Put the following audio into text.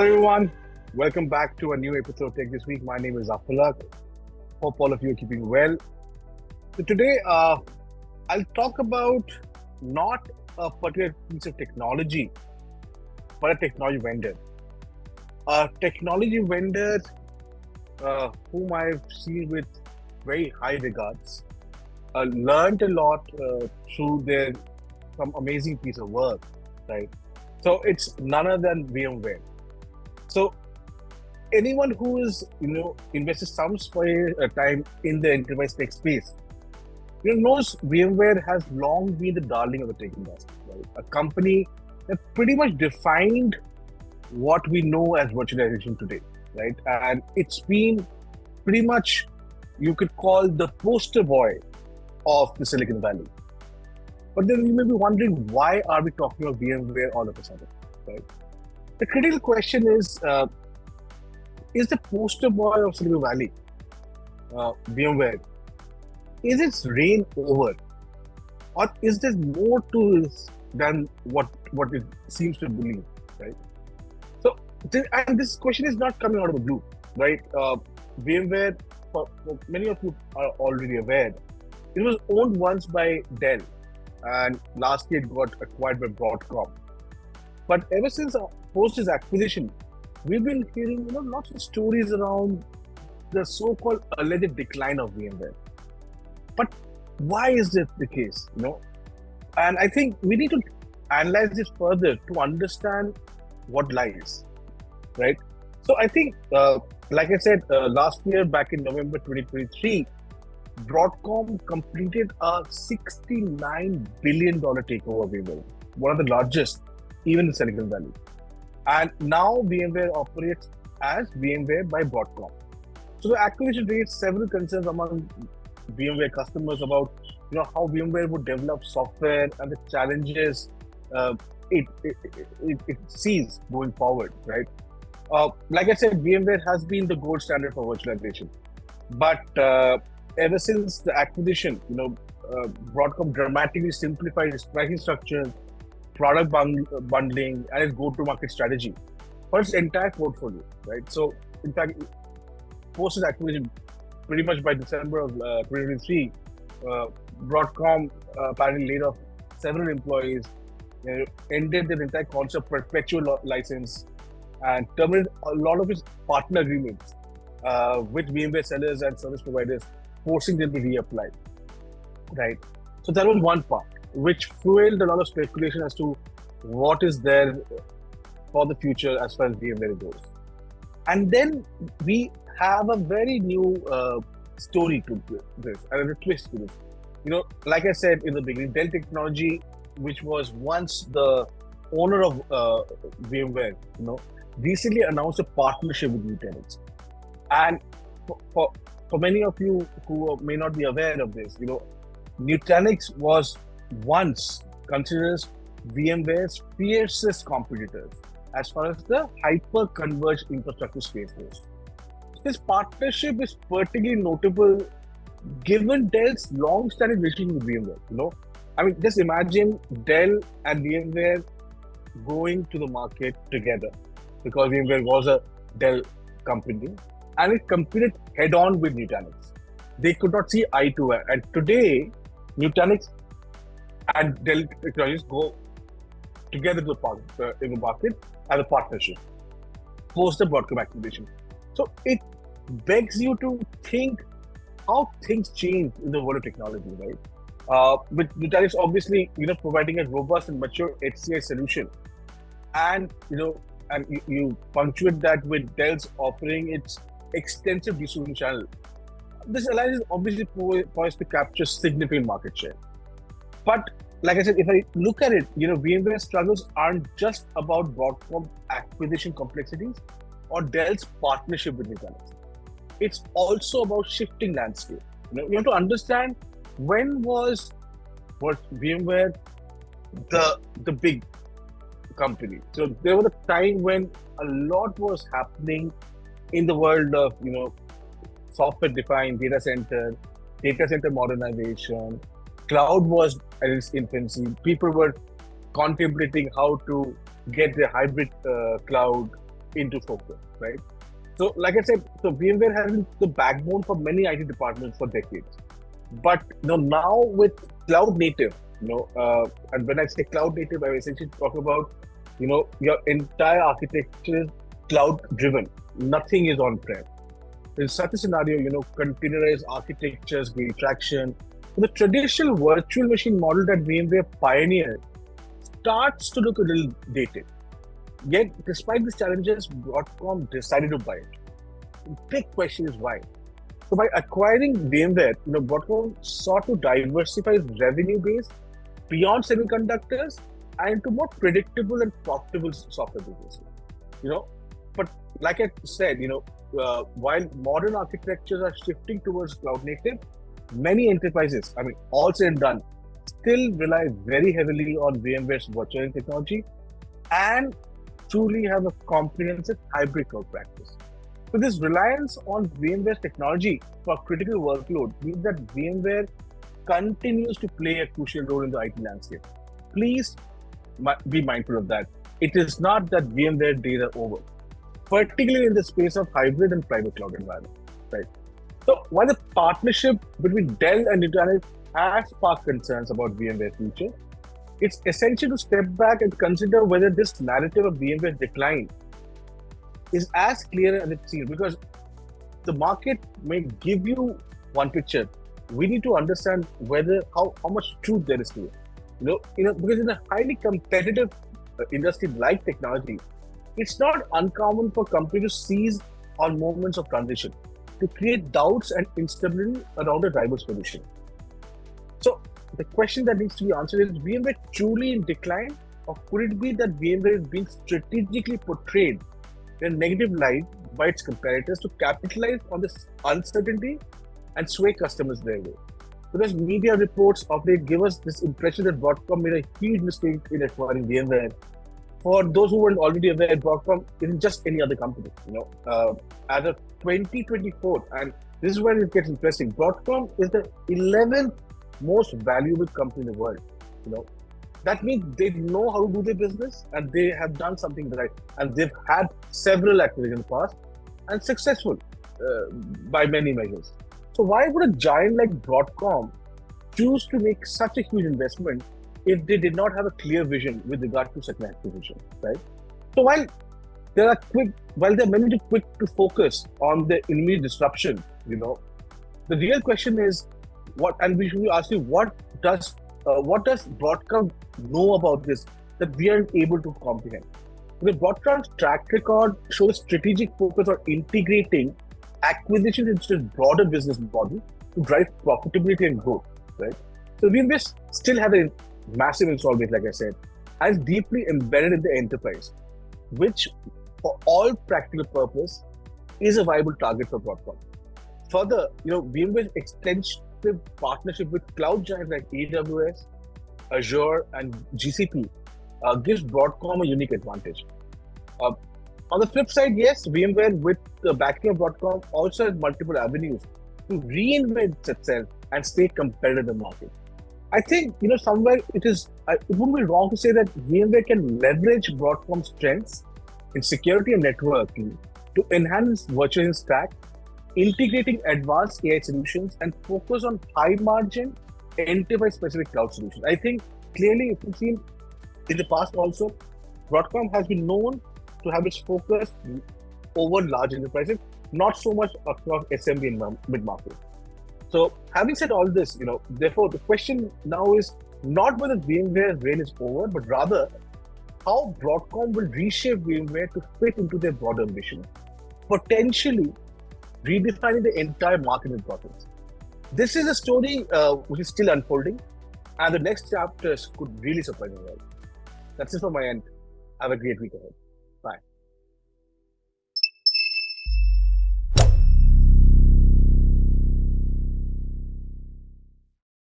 Hello everyone, welcome back to a new episode of Tech This Week. My name is Afulak. Hope all of you are keeping well. So today, I'll talk about not a particular piece of technology, but a technology vendor. A technology vendor whom I've seen with very high regards, learned a lot through their some amazing piece of work, right? So it's none other than VMware. So anyone who is, invested some time in the enterprise tech space, knows VMware has long been the darling of the tech industry, right? A company that pretty much defined what we know as virtualization today, right? And it's been pretty much, you could call the poster boy of the Silicon Valley. But then you may be wondering, why are we talking about VMware all of a sudden, right? The critical question is the poster boy of Silicon Valley, VMware, is its reign over? Or is there more to this than what it seems to believe, right? So, and this question is not coming out of the blue, right? VMware, for many of you are already aware, it was owned once by Dell, and last year it got acquired by Broadcom. But ever since post his acquisition, we've been hearing lots of stories around the so-called alleged decline of VMware. But why is this the case? And I think we need to analyze this further to understand what lies, right? So I think, like I said, last year, back in November 2023, Broadcom completed a $69 billion takeover of VMware, one of the largest, even in Silicon Valley. And now VMware operates as VMware by Broadcom. So the acquisition raised several concerns among VMware customers about how VMware would develop software and the challenges it sees going forward, right? Like I said, VMware has been the gold standard for virtualization. But ever since the acquisition, Broadcom dramatically simplified its pricing structure, product bundling, and its go-to-market strategy for its entire portfolio, right? So, in fact, post its acquisition, pretty much by December of 2023, Broadcom apparently laid off several employees, ended their entire concept perpetual license, and terminated a lot of its partner agreements with VMware sellers and service providers, forcing them to reapply, right? So that was one part, which fueled a lot of speculation as to what is there for the future as far as VMware goes. And then we have a very new story to this, and a twist to this. Like I said in the beginning, Dell Technology, which was once the owner of VMware, recently announced a partnership with Nutanix. And for many of you who may not be aware of this, Nutanix was once considered VMware's fiercest competitors as far as the hyper-converged infrastructure space goes. This partnership is particularly notable given Dell's long-standing relationship with VMware. I mean, just imagine Dell and VMware going to the market together, because VMware was a Dell company and it competed head-on with Nutanix. They could not see eye to eye, and today Nutanix and Dell Technologies go together in the market as a partnership post the Broadcom acquisition. So it begs you to think how things change in the world of technology, right? With Nutanix obviously, providing a robust and mature HCI solution, and you punctuate that with Dell's offering its extensive distribution channel. This alliance is obviously poised to capture significant market share. But like I said, if I look at it, VMware struggles aren't just about Broadcom acquisition complexities or Dell's partnership with Nutanix. It's also about shifting landscape. You have to understand, when was VMware the big company? So there was a time when a lot was happening in the world of software-defined data center modernization. Cloud was at its infancy. People were contemplating how to get their hybrid cloud. into focus, right? So, like I said, so VMware has been the backbone for many IT departments for decades. But now with cloud native, and when I say cloud native, I essentially talk about, your entire architecture is cloud driven. Nothing is on-prem. In such a scenario, containerized architectures gain traction. The traditional virtual machine model that VMware pioneered starts to look a little dated. Yet, despite these challenges, Broadcom decided to buy it. The big question is why. So, by acquiring VMware, Broadcom sought to diversify its revenue base beyond semiconductors and into more predictable and profitable software businesses. But like I said, while modern architectures are shifting towards cloud native, many enterprises, all said and done, still rely very heavily on VMware's virtualization technology and truly have a comprehensive hybrid cloud practice. So this reliance on VMware's technology for critical workload means that VMware continues to play a crucial role in the IT landscape. Please be mindful of that. It is not that VMware days are over, particularly in the space of hybrid and private cloud environment, right? So while the partnership between Dell and Nutanix has sparked concerns about VMware's future, it's essential to step back and consider whether this narrative of VMware's decline is as clear as it seems, because the market may give you one picture. We need to understand how much truth there is to it. Because in a highly competitive industry like technology, it's not uncommon for companies to seize on moments of transition to create doubts and instability around a rival solution. So the question that needs to be answered is VMware truly in decline, or could it be that VMware is being strategically portrayed in a negative light by its competitors to capitalize on this uncertainty and sway customers their way? Because media reports of late give us this impression that Broadcom made a huge mistake in acquiring VMware. For those who weren't already aware, Broadcom isn't just any other company. As of 2024, and this is where it gets interesting, Broadcom is the 11th most valuable company in the world. That means they know how to do their business and they have done something right. And they've had several acquisitions in the past and successful by many measures. So why would a giant like Broadcom choose to make such a huge investment if they did not have a clear vision with regard to such an acquisition, right? So while they're many quick to focus on the immediate disruption, the real question is we should ask you, what does Broadcom know about this that we aren't able to comprehend? Because Broadcom's track record shows strategic focus on integrating acquisitions into a broader business model to drive profitability and growth, right? So VMware still have a massive install base, like I said, and is deeply embedded in the enterprise, which for all practical purpose is a viable target for Broadcom. Further, VMware's extensive partnership with cloud giants like AWS, Azure, and GCP gives Broadcom a unique advantage. On the flip side, yes, VMware with the backing of Broadcom also has multiple avenues to reinvent itself and stay competitive in the market. I think, somewhere it wouldn't be wrong to say that VMware can leverage Broadcom's strengths in security and networking to enhance virtualization stack, integrating advanced AI solutions, and focus on high-margin, enterprise-specific cloud solutions. I think clearly, if you've seen in the past also, Broadcom has been known to have its focus over large enterprises, not so much across SMB and mid-market. So having said all this, therefore the question now is not whether VMware's reign is over, but rather how Broadcom will reshape VMware to fit into their broader mission, potentially redefining the entire market importance. This is a story which is still unfolding, and the next chapters could really surprise the world. That's it from my end. Have a great week ahead. Bye.